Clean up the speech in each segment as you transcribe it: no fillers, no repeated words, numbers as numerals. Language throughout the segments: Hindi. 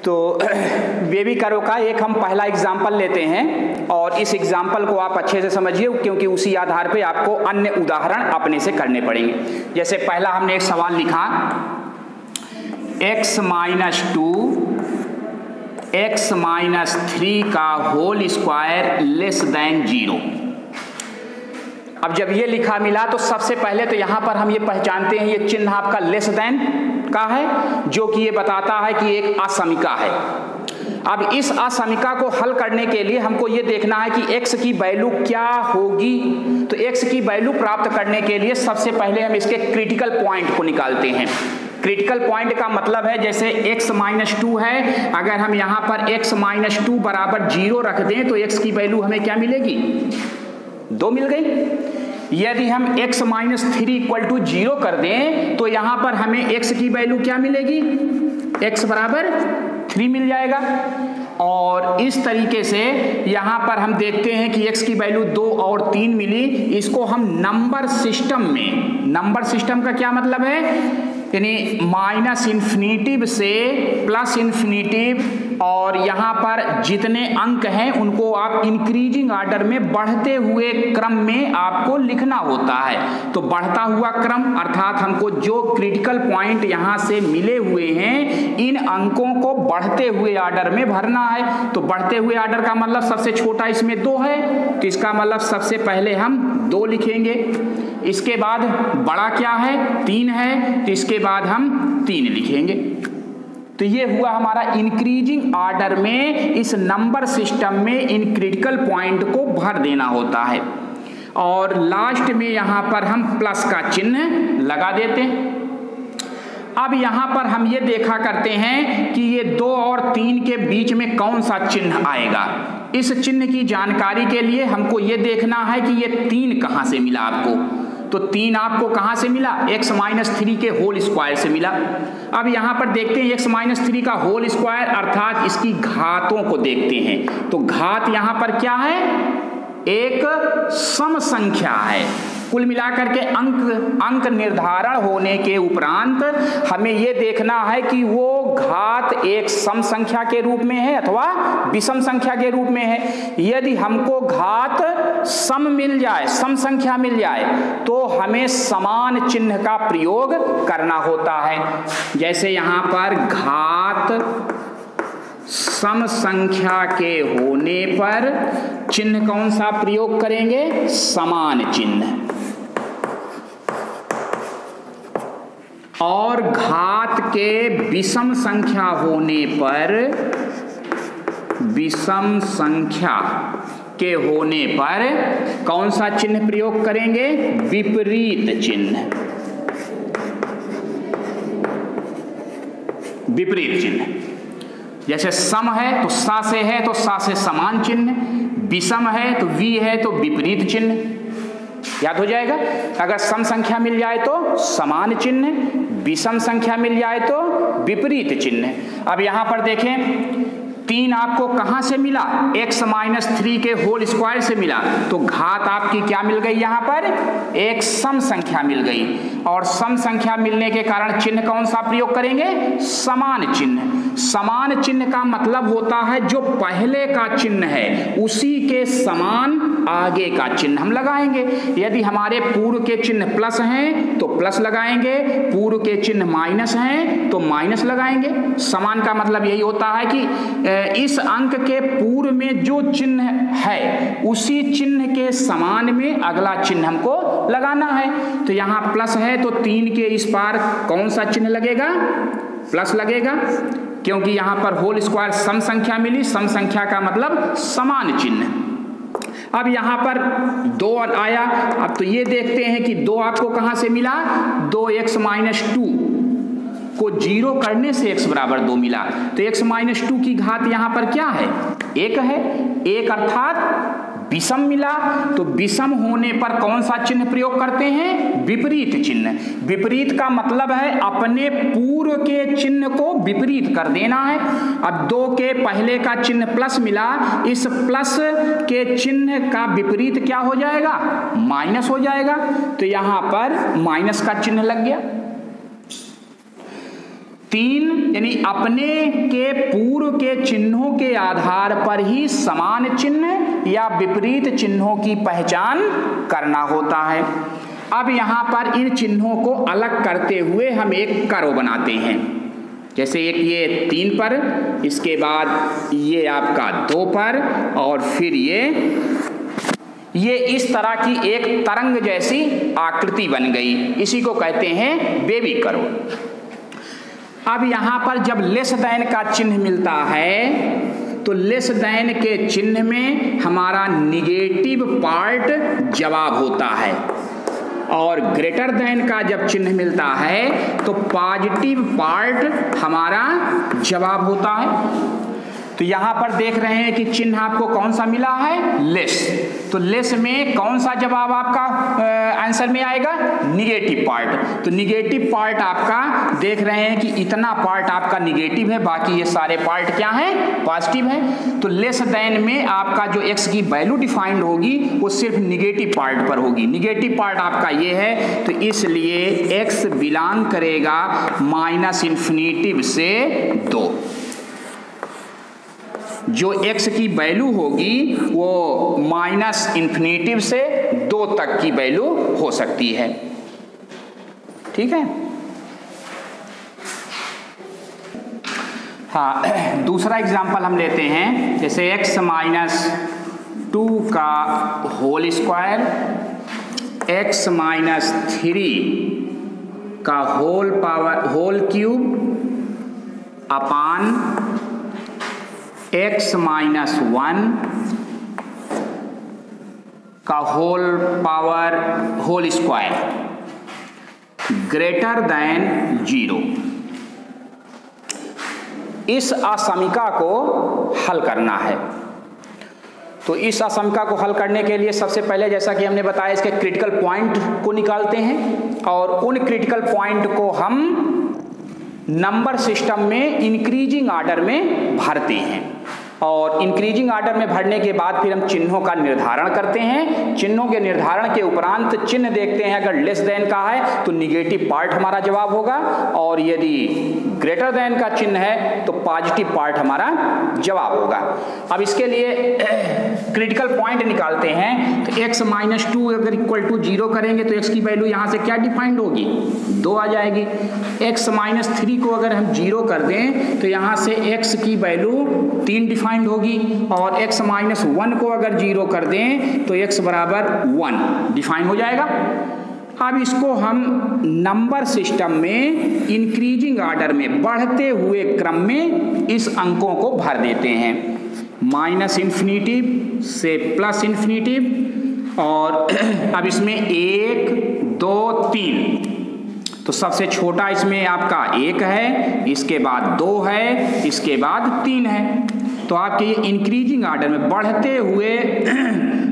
तो बेबी कर्व का एक हम पहला एग्जाम्पल लेते हैं और इस एग्जाम्पल को आप अच्छे से समझिए, क्योंकि उसी आधार पे आपको अन्य उदाहरण अपने से करने पड़ेंगे। जैसे पहला हमने एक सवाल लिखा, x माइनस 2 x माइनस 3 का होल स्क्वायर लेस देन 0। अब जब ये लिखा मिला तो सबसे पहले तो यहाँ पर हम ये पहचानते हैं, ये चिन्ह आपका लेस देन का है, जो कि ये बताता है कि एक असमिका है। अब इस असमिका को हल करने के लिए हमको ये देखना है कि x की वैल्यू क्या होगी। तो x की वैल्यू प्राप्त करने के लिए सबसे पहले हम इसके क्रिटिकल पॉइंट को निकालते हैं। क्रिटिकल पॉइंट का मतलब है, जैसे x माइनस 2 है, अगर हम यहाँ पर x माइनस 2 बराबर 0 रख दें तो x की वैल्यू हमें क्या मिलेगी, 2 मिल गई। यदि हम x माइनस 3 इक्वल टू 0 कर दें तो यहाँ पर हमें x की वैल्यू क्या मिलेगी, x बराबर 3 मिल जाएगा। और इस तरीके से यहाँ पर हम देखते हैं कि x की वैल्यू 2 और 3 मिली। इसको हम नंबर सिस्टम में, नंबर सिस्टम का क्या मतलब है, यानी माइनस इन्फिनिटिव से प्लस इन्फिनिटिव, और यहाँ पर जितने अंक हैं उनको आप इंक्रीजिंग ऑर्डर में बढ़ते हुए क्रम में आपको लिखना होता है। तो बढ़ता हुआ क्रम अर्थात हमको जो क्रिटिकल पॉइंट यहाँ से मिले हुए हैं, इन अंकों को बढ़ते हुए ऑर्डर में भरना है। तो बढ़ते हुए ऑर्डर का मतलब सबसे छोटा इसमें 2 है, तो इसका मतलब सबसे पहले हम 2 लिखेंगे। इसके बाद बड़ा क्या है, 3 है, तो इसके बाद हम 3 लिखेंगे। तो ये हुआ हमारा इंक्रीजिंग ऑर्डर में, इस नंबर सिस्टम में इन क्रिटिकल पॉइंट को भर देना होता है। और लास्ट में यहाँ पर हम प्लस का चिन्ह लगा देते हैं। अब यहाँ पर हम ये देखा करते हैं कि ये 2 और 3 के बीच में कौन सा चिन्ह आएगा। इस चिन्ह की जानकारी के लिए हमको ये देखना है कि ये 3 कहाँ से मिला आपको। तो 3 आपको कहाँ से मिला, x माइनस 3 के होल स्क्वायर से मिला। अब यहाँ पर देखते हैं x माइनस 3 का होल स्क्वायर अर्थात इसकी घातों को देखते हैं। तो घात यहाँ पर क्या है, एक सम संख्या है। कुल मिलाकर के अंक निर्धारण होने के उपरांत हमें यह देखना है कि वो घात एक सम संख्या के रूप में है अथवा विषम संख्या के रूप में है। यदि हमको घात सम मिल जाए, सम संख्या मिल जाए, तो हमें समान चिन्ह का प्रयोग करना होता है। जैसे यहाँ पर घात सम संख्या के होने पर चिन्ह कौन सा प्रयोग करेंगे, समान चिन्ह। और घात के विषम संख्या होने पर, विषम संख्या के होने पर कौन सा चिन्ह प्रयोग करेंगे, विपरीत चिन्ह। विपरीत चिन्ह, जैसे सम है तो सा से है तो सा से समान चिन्ह, विषम है तो वी है तो विपरीत चिन्ह। याद हो जाएगा। अगर सम संख्या मिल जाए तो समान चिन्ह, विषम संख्या मिल जाए तो विपरीत चिन्ह। अब यहां पर देखें 3 आपको कहां से मिला, x माइनस 3 के होल स्क्वायर से मिला। तो घात आपकी क्या मिल गई, यहां पर एक सम संख्या मिल गई। और सम संख्या मिलने के कारण चिन्ह कौन सा प्रयोग करेंगे, समान चिन्ह। समान चिन्ह का मतलब होता है जो पहले का चिन्ह है उसी के समान आगे का चिन्ह हम लगाएंगे। यदि हमारे पूर्व के चिन्ह प्लस हैं तो प्लस लगाएंगे, पूर्व के चिन्ह माइनस हैं तो माइनस लगाएंगे। समान का मतलब यही होता है कि इस अंक के पूर्व में जो चिन्ह है उसी चिन्ह के समान में अगला चिन्ह हमको लगाना है। तो यहाँ प्लस है तो 3 के इस पार कौन सा चिन्ह लगेगा, प्लस लगेगा, क्योंकि यहाँ पर होल स्क्वायर सम संख्या मिली। सम संख्या का मतलब समान चिन्ह। अब यहाँ पर 2 आया। अब तो ये देखते हैं कि 2 आपको कहाँ से मिला, 2x माइनस 2 को 0 करने से x बराबर 2 मिला। तो x माइनस 2 की घात यहाँ पर क्या है, 1 है। 1 अर्थात विषम मिला। तो विषम होने पर कौन सा चिन्ह प्रयोग करते हैं, विपरीत चिन्ह। विपरीत का मतलब है अपने पूर्व के चिन्ह को विपरीत कर देना है। अब 2 के पहले का चिन्ह प्लस मिला, इस प्लस के चिन्ह का विपरीत क्या हो जाएगा, माइनस हो जाएगा। तो यहां पर माइनस का चिन्ह लग गया। तीन यानी अपने के पूर्व के चिन्हों के आधार पर ही समान चिन्ह या विपरीत चिन्हों की पहचान करना होता है। अब यहाँ पर इन चिन्हों को अलग करते हुए हम एक कर्व बनाते हैं। जैसे एक ये 3 पर, इसके बाद ये आपका 2 पर, और फिर ये इस तरह की एक तरंग जैसी आकृति बन गई। इसी को कहते हैं बेबी कर्व। अब यहाँ पर जब लेस देन का चिन्ह मिलता है तो लेस देन के चिन्ह में हमारा निगेटिव पार्ट जवाब होता है, और ग्रेटर देन का जब चिन्ह मिलता है तो पॉजिटिव पार्ट हमारा जवाब होता है। तो यहां पर देख रहे हैं कि चिन्ह आपको कौन सा मिला है, लेस। तो लेस में कौन सा जवाब आपका आंसर में आएगा, निगेटिव पार्ट। तो निगेटिव पार्ट आपका देख रहे हैं कि इतना पार्ट आपका निगेटिव है, बाकी ये सारे पार्ट क्या हैं, पॉजिटिव है। तो लेस देन में आपका जो x की वैल्यू डिफाइंड होगी वो सिर्फ निगेटिव पार्ट पर होगी। निगेटिव पार्ट आपका ये है, तो इसलिए x बिलोंग करेगा -∞ से 2। जो x की वैल्यू होगी वो -∞ से 2 तक की वैल्यू हो सकती है। ठीक है। हाँ, दूसरा एग्जांपल हम लेते हैं। जैसे x - 2 का होल स्क्वायर, x - 3 का होल क्यूब अपान x - 1 का होल स्क्वायर ग्रेटर देन 0। इस असमीका को हल करना है। तो इस असमीका को हल करने के लिए सबसे पहले, जैसा कि हमने बताया, इसके क्रिटिकल पॉइंट को निकालते हैं, और उन क्रिटिकल पॉइंट को हम नंबर सिस्टम में इंक्रीजिंग ऑर्डर में भरते हैं। और इंक्रीजिंग ऑर्डर में भरने के बाद फिर हम चिन्हों का निर्धारण करते हैं। चिन्हों के निर्धारण के उपरांत चिन्ह देखते हैं, अगर लेस देन का है तो निगेटिव पार्ट हमारा जवाब होगा, और यदि ग्रेटर देन का चिन्ह है तो पॉजिटिव पार्ट हमारा जवाब होगा। अब इसके लिए क्रिटिकल पॉइंट निकालते हैं। तो x - 2 अगर इक्वल टू 0 करेंगे तो x की वैल्यू यहाँ से क्या डिफाइंड होगी, 2 आ जाएगी। x - 3 को अगर हम 0 कर दें तो यहाँ से x की वैल्यू 3 डिफाइंड होगी, और x - 1 को अगर 0 कर दें तो x बराबर 1 डिफाइन हो जाएगा। अब इसको हम नंबर सिस्टम में इंक्रीजिंग ऑर्डर में, बढ़ते हुए क्रम में इस अंकों को भर देते हैं, -∞ से +∞। और अब इसमें 1 2 3, तो सबसे छोटा इसमें आपका 1 है, इसके बाद 2 है, इसके बाद 3 है। तो आपके ये इंक्रीजिंग ऑर्डर में बढ़ते हुए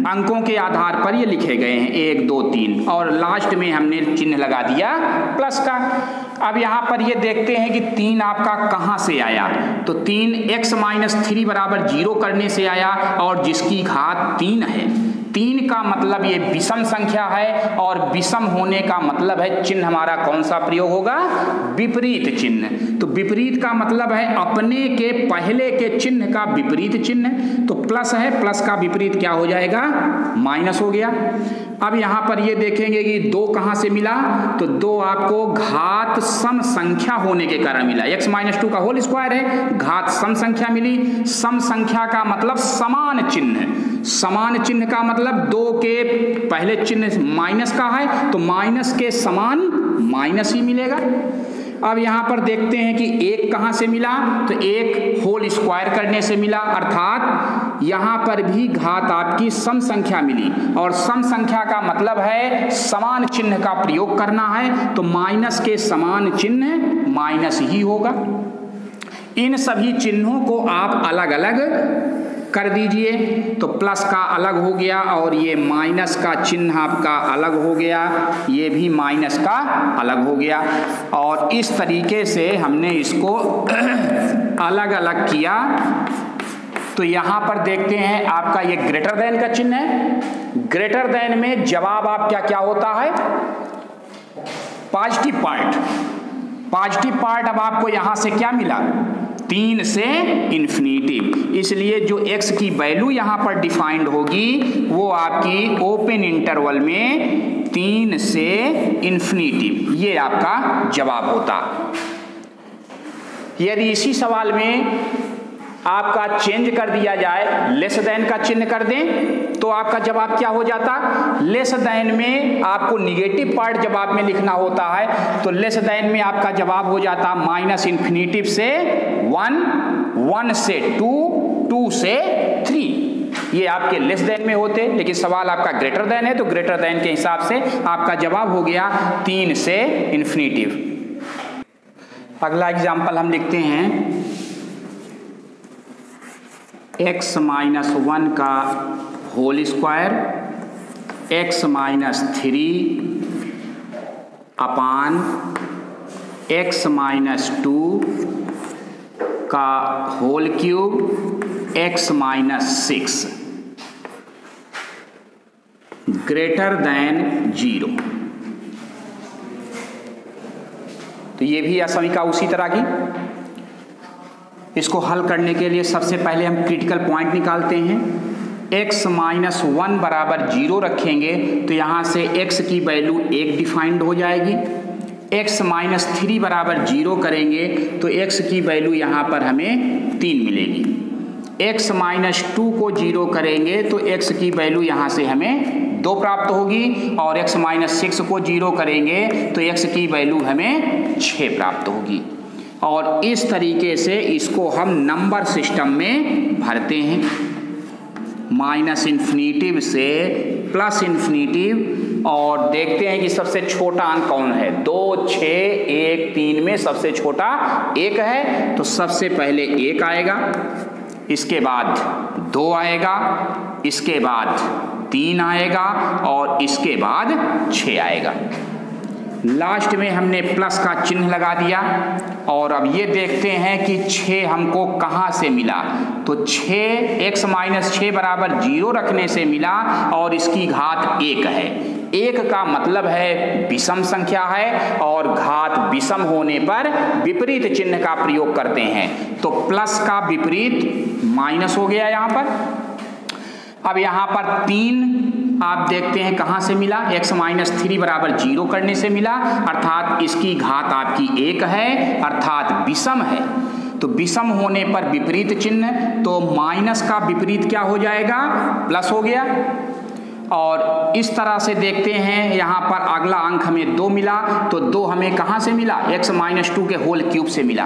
अंकों के आधार पर ये लिखे गए हैं 1 2 3, और लास्ट में हमने चिन्ह लगा दिया प्लस का। अब यहाँ पर ये देखते हैं कि 3 आपका कहाँ से आया, तो 3 x - 3 बराबर 0 करने से आया, और जिसकी घात 3 है। 3 का मतलब ये विषम संख्या है, और विषम होने का मतलब है चिन्ह हमारा कौन सा प्रयोग होगा, विपरीत चिन्ह। तो विपरीत का मतलब है अपने के पहले के चिन्ह का विपरीत चिन्ह। तो प्लस है, प्लस का विपरीत क्या हो जाएगा, माइनस हो गया। अब यहाँ पर ये देखेंगे कि 2 कहाँ से मिला, तो 2 आपको घात सम संख्या होने के कारण मिला। x - 2 का होल स्क्वायर है, घात सम संख्या मिली। सम संख्या का मतलब समान चिन्ह, समान चिन्ह का मतलब 2 के पहले चिन्ह माइनस का है तो माइनस के समान माइनस ही मिलेगा। अब यहाँ पर देखते हैं कि 1 कहाँ से मिला, तो 1 होल स्क्वायर करने से मिला, अर्थात यहाँ पर भी घात आपकी सम संख्या मिली, और सम संख्या का मतलब है समान चिन्ह का प्रयोग करना है, तो माइनस के समान चिन्ह माइनस ही होगा। इन सभी चिन्हों को आप अलग अलग कर दीजिए, तो प्लस का अलग हो गया, और ये माइनस का चिन्ह आपका अलग हो गया, ये भी माइनस का अलग हो गया। और इस तरीके से हमने इसको अलग अलग किया। तो यहाँ पर देखते हैं आपका ये ग्रेटर देन का चिन्ह है। ग्रेटर देन में जवाब आप क्या क्या होता है, पॉजिटिव पार्ट। पॉजिटिव पार्ट अब आपको यहां से क्या मिला, 3 से इन्फिनिटिव, इसलिए जो x की वैल्यू यहां पर डिफाइंड होगी वो आपकी ओपन इंटरवल में 3 से इन्फिनिटिव, ये आपका जवाब होता। यदि इसी सवाल में आपका चेंज कर दिया जाए, लेस देन का चिन्ह कर दें, तो आपका जवाब क्या हो जाता, लेस देन में आपको निगेटिव पार्ट जवाब में लिखना होता है, तो लेस देन में आपका जवाब हो जाता माइनस इन्फिनिटिव से 1, 1 से 2, 2 से 3, ये आपके लेस देन में होते। लेकिन सवाल आपका ग्रेटर देन है, तो ग्रेटर देन के हिसाब से आपका जवाब हो गया 3 से इन्फिनिटिव। अगला एग्जाम्पल हम लिखते हैं, x माइनस 1 का whole square x minus 3 upon x minus 2 का whole cube x minus 6 greater than 0। तो ये भी असमीका उसी तरह की। इसको हल करने के लिए सबसे पहले हम क्रिटिकल पॉइंट निकालते हैं। x माइनस 1 बराबर 0 रखेंगे तो यहाँ से x की वैल्यू 1 डिफाइंड हो जाएगी। x माइनस 3 बराबर 0 करेंगे तो x की वैल्यू यहाँ पर हमें 3 मिलेगी। x माइनस 2 को 0 करेंगे तो x की वैल्यू यहाँ से हमें 2 प्राप्त होगी, और x माइनस 6 को 0 करेंगे तो x की वैल्यू हमें 6 प्राप्त होगी। और इस तरीके से इसको हम नंबर सिस्टम में भरते हैं, माइनस इन्फिनिटिव से प्लस इन्फिनिटिव, और देखते हैं कि सबसे छोटा अंक कौन है। 2, 6, 1, 3 में सबसे छोटा 1 है, तो सबसे पहले 1 आएगा, इसके बाद 2 आएगा, इसके बाद 3 आएगा, और इसके बाद 6 आएगा। लास्ट में हमने प्लस का चिन्ह लगा दिया, और अब ये देखते हैं कि 6 हमको कहाँ से मिला। तो 6 x माइनस 6 बराबर 0 रखने से मिला, और इसकी घात 1 है। 1 का मतलब है विषम संख्या है, और घात विषम होने पर विपरीत चिन्ह का प्रयोग करते हैं। तो प्लस का विपरीत माइनस हो गया यहाँ पर। अब यहाँ पर 3 आप देखते हैं कहाँ से मिला, x माइनस 3 बराबर 0 करने से मिला, अर्थात इसकी घात आपकी 1 है, अर्थात विषम है। तो विषम होने पर विपरीत चिन्ह, तो माइनस का विपरीत क्या हो जाएगा, प्लस हो गया। और इस तरह से देखते हैं, यहाँ पर अगला अंक हमें 2 मिला, तो 2 हमें कहाँ से मिला, x माइनस 2 के होल क्यूब से मिला,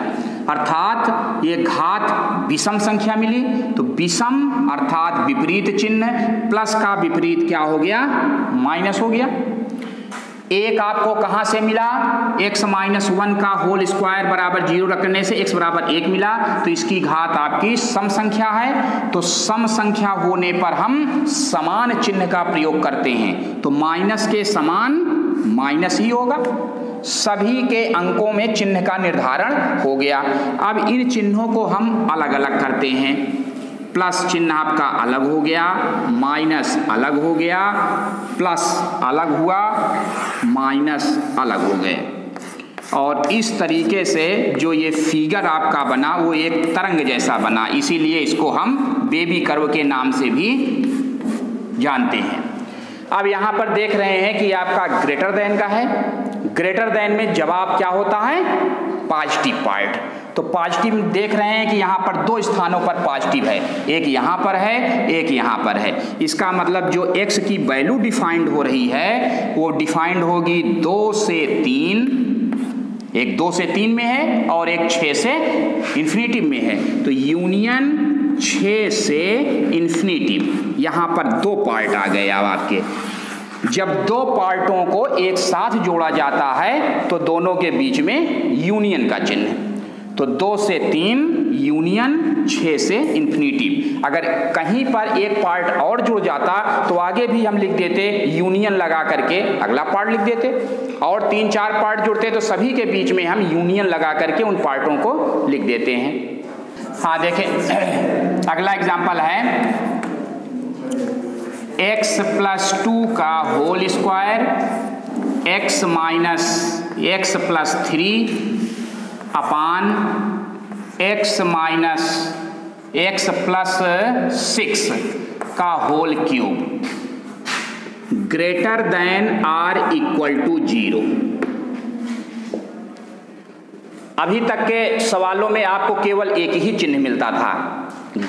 अर्थात ये घात विषम संख्या मिली। तो विषम अर्थात विपरीत चिन्ह, प्लस का विपरीत क्या हो गया, माइनस हो गया। 1 आपको कहाँ से मिला, x माइनस 1 का होल स्क्वायर बराबर 0 रखने से x बराबर 1 मिला, तो इसकी घात आपकी सम संख्या है। तो सम संख्या होने पर हम समान चिन्ह का प्रयोग करते हैं, तो माइनस के समान माइनस ही होगा। सभी के अंकों में चिन्ह का निर्धारण हो गया। अब इन चिन्हों को हम अलग अलग करते हैं। प्लस चिन्ह आपका अलग हो गया, माइनस अलग हो गया, प्लस अलग हुआ, माइनस अलग हो गए। और इस तरीके से जो ये फिगर आपका बना वो एक तरंग जैसा बना, इसीलिए इसको हम बेबी कर्व के नाम से भी जानते हैं। अब यहाँ पर देख रहे हैं कि आपका ग्रेटर देन का है। ग्रेटर देन में जवाब क्या होता है, पॉजिटिव पार्ट। तो पॉजिटिव देख रहे हैं कि यहाँ पर 2 स्थानों पर पॉजिटिव है, एक यहाँ पर है, एक यहाँ पर है। इसका मतलब जो x की वैल्यू डिफाइंड हो रही है वो डिफाइंड होगी 2 से 3, एक 2 से 3 में है और एक 6 से इन्फिनिटिव में है। तो यूनियन 6 से इन्फिनिटिव, यहाँ पर 2 पार्ट आ गए। अब आपके जब 2 पार्टों को एक साथ जोड़ा जाता है तो दोनों के बीच में यूनियन का चिन्ह, तो 2 से 3 यूनियन 6 से इन्फिनिटिव। अगर कहीं पर एक पार्ट और जुड़ जाता तो आगे भी हम लिख देते यूनियन लगा करके अगला पार्ट लिख देते, और 3-4 पार्ट जुड़ते तो सभी के बीच में हम यूनियन लगा करके उन पार्टों को लिख देते हैं। हाँ देखें, अगला एग्जाम्पल है x प्लस 2 का whole square x minus x plus 3 upon x minus x plus 6 का whole cube greater than or equal to 0। अभी तक के सवालों में आपको केवल एक ही चिन्ह मिलता था,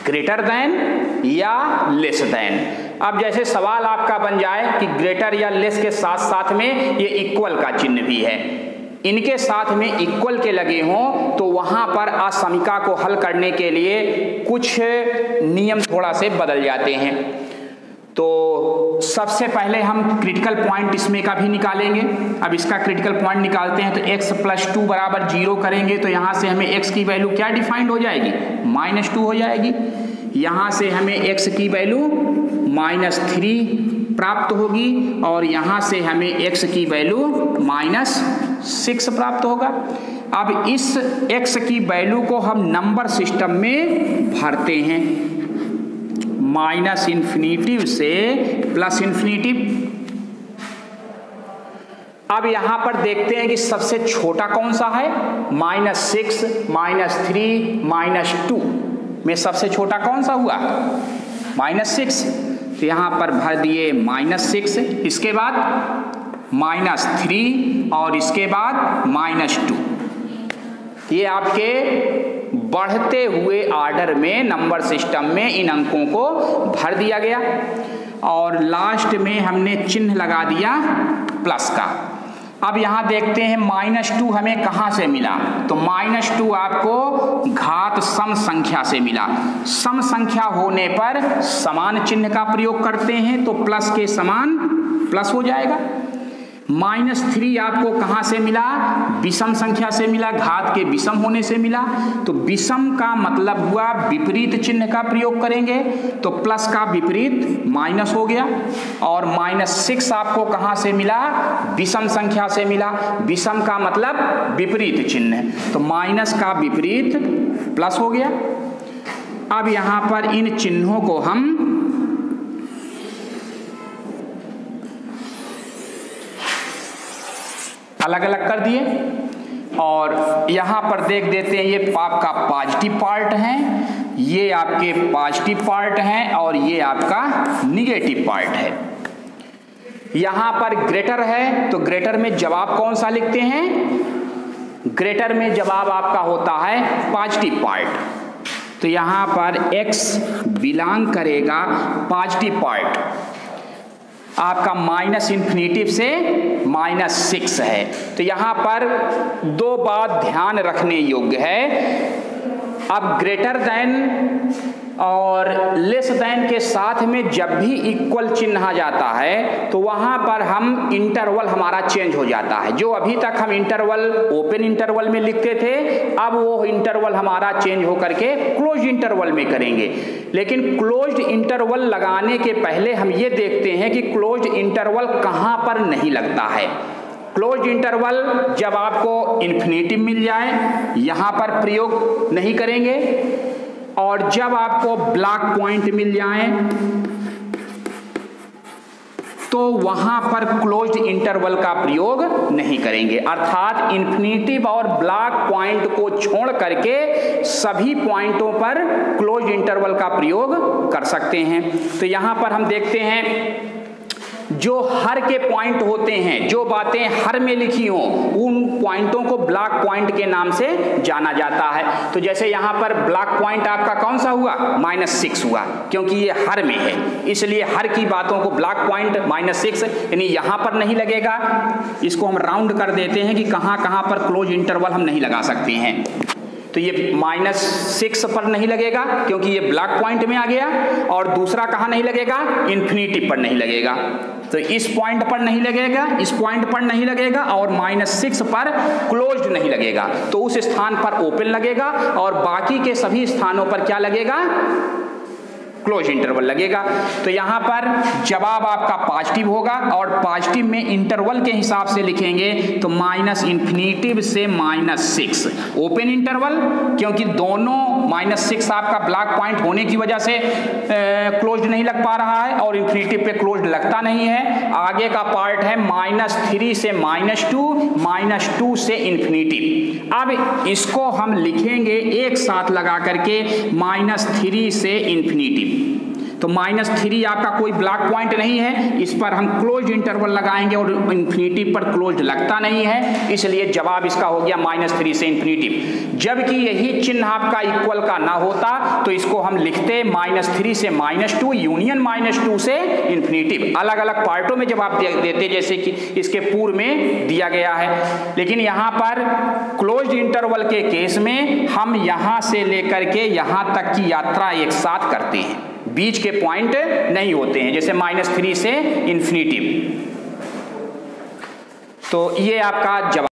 ग्रेटर देन या लेस देन। अब जैसे सवाल आपका बन जाए कि ग्रेटर या लेस के साथ साथ में ये इक्वल का चिन्ह भी है, इनके साथ में इक्वल के लगे हों, तो वहां पर असमीका को हल करने के लिए कुछ नियम थोड़ा से बदल जाते हैं। तो सबसे पहले हम क्रिटिकल पॉइंट इसमें का भी निकालेंगे। अब इसका क्रिटिकल पॉइंट निकालते हैं तो x प्लस 2 बराबर 0 करेंगे तो यहाँ से हमें x की वैल्यू क्या डिफाइंड हो जाएगी, -2 हो जाएगी। यहाँ से हमें x की वैल्यू -3 प्राप्त होगी और यहाँ से हमें x की वैल्यू -6 प्राप्त होगा। अब इस x की वैल्यू को हम नंबर सिस्टम में भरते हैं, माइनस इन्फिनिटिव से प्लस इन्फिनिटिव। अब यहां पर देखते हैं कि सबसे छोटा कौन सा है, -6, -3, -2 में सबसे छोटा कौन सा हुआ, -6। तो यहां पर भर दिए -6, इसके बाद -3 और इसके बाद -2। ये आपके बढ़ते हुए आर्डर में नंबर सिस्टम में इन अंकों को भर दिया गया और लास्ट में हमने चिन्ह लगा दिया प्लस का। अब यहां देखते हैं -2 हमें कहां से मिला, तो -2 आपको घात सम संख्या से मिला। सम संख्या होने पर समान चिन्ह का प्रयोग करते हैं तो प्लस के समान प्लस हो जाएगा। -3 आपको कहां से मिला, विषम संख्या से मिला, घात के विषम होने से मिला। तो विषम का मतलब हुआ विपरीत चिन्ह का प्रयोग करेंगे तो प्लस का विपरीत माइनस हो गया। और -6 आपको कहां से मिला, विषम संख्या से मिला, विषम का मतलब विपरीत चिन्ह, तो माइनस का विपरीत प्लस हो गया। अब यहां पर इन चिन्हों को हम अलग अलग कर दिए और यहां पर देख देते हैं ये आपका पॉजिटिव पार्ट है, ये आपके पॉजिटिव पार्ट हैं और ये आपका निगेटिव पार्ट है। यहां पर ग्रेटर है तो ग्रेटर में जवाब कौन सा लिखते हैं, ग्रेटर में जवाब आपका होता है पॉजिटिव पार्ट। तो यहां पर x बिलोंग करेगा पॉजिटिव पार्ट, आपका माइनस इन्फिनिटिव से -6 है। तो यहां पर दो बात ध्यान रखने योग्य है। अब ग्रेटर देन और लेस देन के साथ में जब भी इक्वल चिन्ह आ जाता है तो वहां पर हम इंटरवल हमारा चेंज हो जाता है। जो अभी तक हम इंटरवल ओपन इंटरवल में लिखते थे, अब वो इंटरवल हमारा चेंज होकर के क्लोज इंटरवल में करेंगे। लेकिन क्लोज्ड इंटरवल लगाने के पहले हम ये देखते हैं कि क्लोज्ड इंटरवल कहां पर नहीं लगता है। क्लोज्ड इंटरवल जब आपको इन्फिनिटिव मिल जाए यहां पर प्रयोग नहीं करेंगे, और जब आपको ब्लॉक पॉइंट मिल जाए तो वहां पर क्लोज्ड इंटरवल का प्रयोग नहीं करेंगे। अर्थात इन्फिनिटिव और ब्लॉक पॉइंट को छोड़ करके सभी पॉइंटों पर क्लोज्ड इंटरवल का प्रयोग कर सकते हैं। तो यहां पर हम देखते हैं जो हर के पॉइंट होते हैं, जो बातें हर में लिखी हों, उन पॉइंटों को ब्लॉक पॉइंट के नाम से जाना जाता है। तो जैसे यहां पर ब्लॉक पॉइंट आपका कौन सा हुआ, -6 हुआ, क्योंकि ये हर में है, इसलिए हर की बातों को ब्लॉक पॉइंट -6 यानी यहां पर नहीं लगेगा। इसको हम राउंड कर देते हैं कि कहां कहां पर क्लोज इंटरवल हम नहीं लगा सकते हैं। तो ये -6 पर नहीं लगेगा क्योंकि ये ब्लॉक पॉइंट में आ गया, और दूसरा कहां नहीं लगेगा, इन्फिनिटिव पर नहीं लगेगा। तो इस पॉइंट पर नहीं लगेगा, इस पॉइंट पर नहीं लगेगा, और -6 पर क्लोज्ड नहीं लगेगा। तो उस स्थान पर ओपन लगेगा और बाकी के सभी स्थानों पर क्या लगेगा, क्लोज इंटरवल लगेगा। तो यहां पर जवाब आपका पॉजिटिव होगा और पॉजिटिव में इंटरवल के हिसाब से लिखेंगे तो -∞ से -6 ओपन इंटरवल, क्योंकि दोनों -6 आपका ब्लॉक पॉइंट होने की वजह से क्लोज नहीं लग पा रहा है और इन्फिनिटी पे क्लोज लगता नहीं है। आगे का पार्ट है -3 से -2, -2 से इन्फिनिटी। अब इसको हम लिखेंगे एक साथ लगा करके -3 से इन्फिनिटी। तो -3 आपका कोई ब्लॉक पॉइंट नहीं है, इस पर हम क्लोज इंटरवल लगाएंगे और इन्फिनिटी पर क्लोज लगता नहीं है, इसलिए जवाब इसका हो गया -3 से इन्फिनिटी। जबकि यही चिन्ह आपका इक्वल का ना होता तो इसको हम लिखते -3 से -2 यूनियन -2 से इन्फिनिटी। अलग अलग पार्टों में जवाब देते जैसे कि इसके पूर्व में दिया गया है। लेकिन यहाँ पर क्लोज इंटरवल के केस में हम यहाँ से लेकर के यहाँ तक की यात्रा एक साथ करते हैं, बीच के पॉइंट नहीं होते हैं, जैसे -3 से इन्फिनिटी। तो ये आपका जवाब।